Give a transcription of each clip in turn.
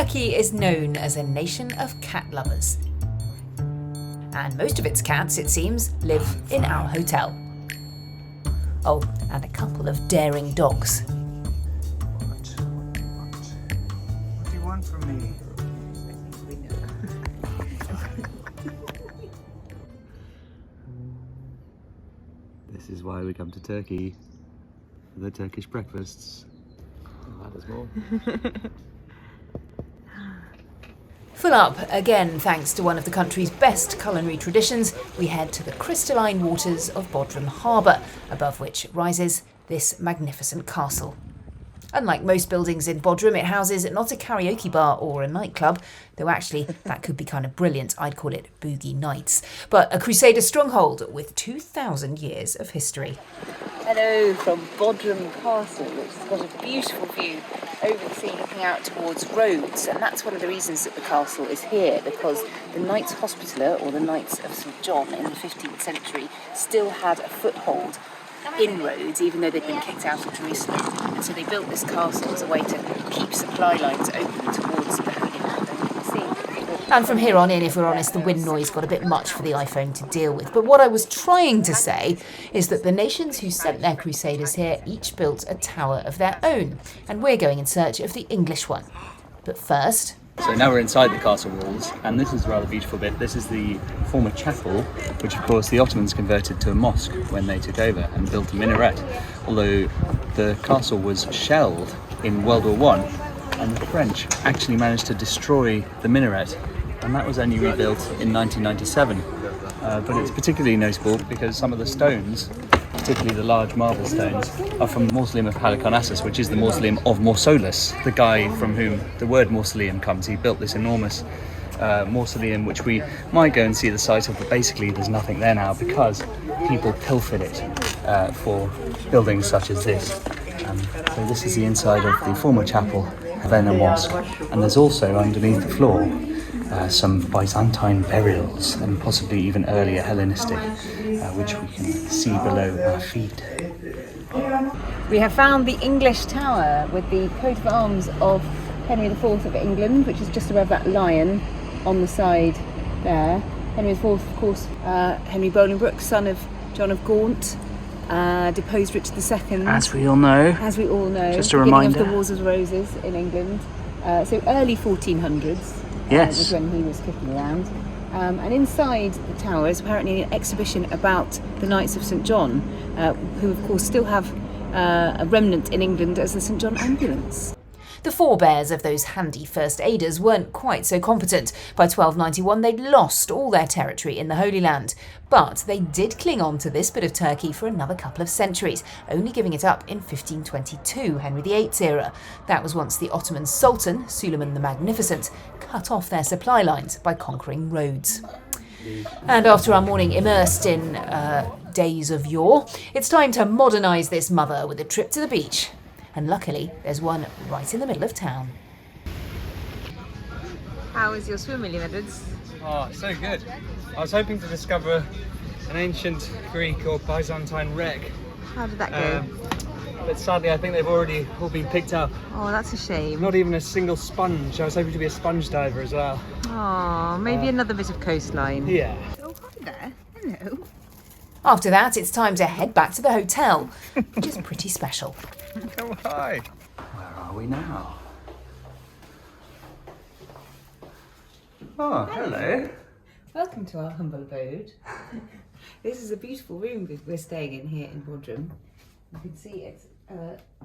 Turkey is known as a nation of cat lovers. And most of its cats, it seems, live in our hotel. Oh, and a couple of daring dogs. What do you want from me? This is why we come to Turkey, for the Turkish breakfasts. That is more. Full up, again thanks to one of the country's best culinary traditions, we head to the crystalline waters of Bodrum Harbour, above which rises this magnificent castle. Unlike most buildings in Bodrum, it houses not a karaoke bar or a nightclub, though actually that could be kind of brilliant, I'd call it Boogie Nights, but a Crusader stronghold with 2,000 years of history. Hello from Bodrum Castle, which has got a beautiful view over the sea looking out towards Rhodes, and that's one of the reasons that the castle is here, because the Knights Hospitaller, or the Knights of St John in the 15th century, still had a foothold in Rhodes, even though they'd been kicked out of Jerusalem, and so they built this castle as a way to keep supply lines open towards the Holy Land. And you can see. And from here on in, if we're honest, the wind noise got a bit much for the iPhone to deal with. But what I was trying to say is that the nations who sent their crusaders here each built a tower of their own, and we're going in search of the English one. But first... So now we're inside the castle walls, and this is a rather beautiful bit. This is the former chapel, which of course the Ottomans converted to a mosque when they took over and built a minaret. Although the castle was shelled in World War I, and the French actually managed to destroy the minaret, and that was only rebuilt in 1997. But it's particularly notable because some of the stones, particularly the large marble stones, are from the Mausoleum of Halicarnassus, which is the mausoleum of Mausolus, the guy from whom the word mausoleum comes. He built this enormous mausoleum, which we might go and see the site of, but basically there's nothing there now because people pilfered it for buildings such as this. So this is the inside of the former chapel, then a mosque, and there's also underneath the floor some Byzantine burials and possibly even earlier Hellenistic, which we can see below our feet. We have found the English tower with the coat of arms of Henry IV of England, which is just above that lion on the side there. Henry IV, of course, Henry Bolingbroke, son of John of Gaunt, deposed Richard II. As we all know. As we all know. Just a reminder. Beginning of the Wars of Roses in England. So early 1400s. Yes. Was when he was kicking around. And inside the tower is apparently an exhibition about the Knights of St John, who of course still have a remnant in England as the St John Ambulance. The forebears of those handy first aiders weren't quite so competent. By 1291 they'd lost all their territory in the Holy Land, but they did cling on to this bit of Turkey for another couple of centuries, only giving it up in 1522, Henry VIII's era. That was once the Ottoman Sultan, Suleiman the Magnificent, cut off their supply lines by conquering Rhodes. And after our morning immersed in days of yore, it's time to modernise this mother with a trip to the beach. And luckily, there's one right in the middle of town. How is your swim, William Edwards? Oh, so good. I was hoping to discover an ancient Greek or Byzantine wreck. How did that go? But sadly, I think they've already all been picked up. Oh, that's a shame. Not even a single sponge. I was hoping to be a sponge diver as well. Oh, maybe another bit of coastline. Yeah. Oh, hi there. Hello. After that, it's time to head back to the hotel, which is pretty special. Oh, hi. Where are we now? Oh, hello. Welcome to our humble abode. This is a beautiful room we're staying in here in Bodrum. You can see it's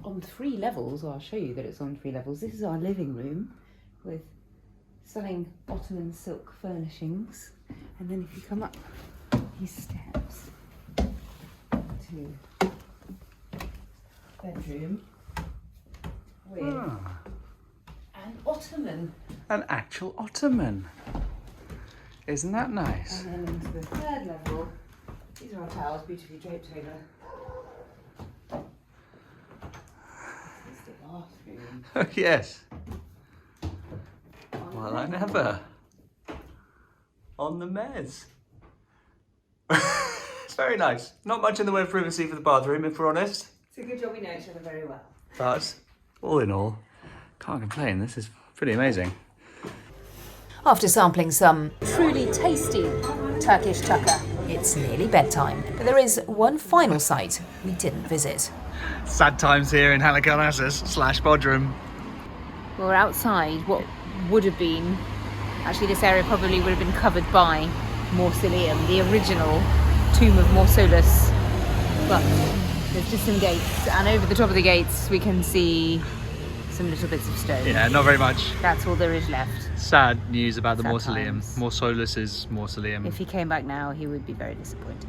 on 3 levels. I'll show you that it's on 3 levels. This is our living room with stunning Ottoman silk furnishings. And then if you come up these steps to bedroom with an ottoman. An actual ottoman. Isn't that nice? And then into the 3rd level, these are our towels, beautifully draped over. This is the bathroom. Oh, yes. Well, I never. On the mez. It's very nice. Not much in the way of privacy for the bathroom, if we're honest. It's a good job we know each other very well. But all in all, can't complain. This is pretty amazing. After sampling some Truly tasty Turkish tucker. it's nearly bedtime, but there is one final site we didn't visit. Sad times here in Halicarnassus / Bodrum. We're outside what would have been, actually this area probably would have been covered by Mausoleum, the original tomb of Mausolus. But there's just some gates, and over the top of the gates we can see some little bits of stone. Yeah, not very much. That's all there is left. Sad news about the Sad mausoleum. times. Mausolus's mausoleum. If he came back now, he would be very disappointed.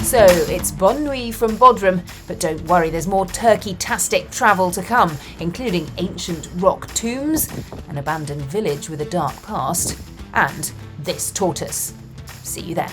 So it's bonne nuit from Bodrum, but don't worry, there's more Turkey-tastic travel to come, including ancient rock tombs, an abandoned village with a dark past, and this tortoise. See you there.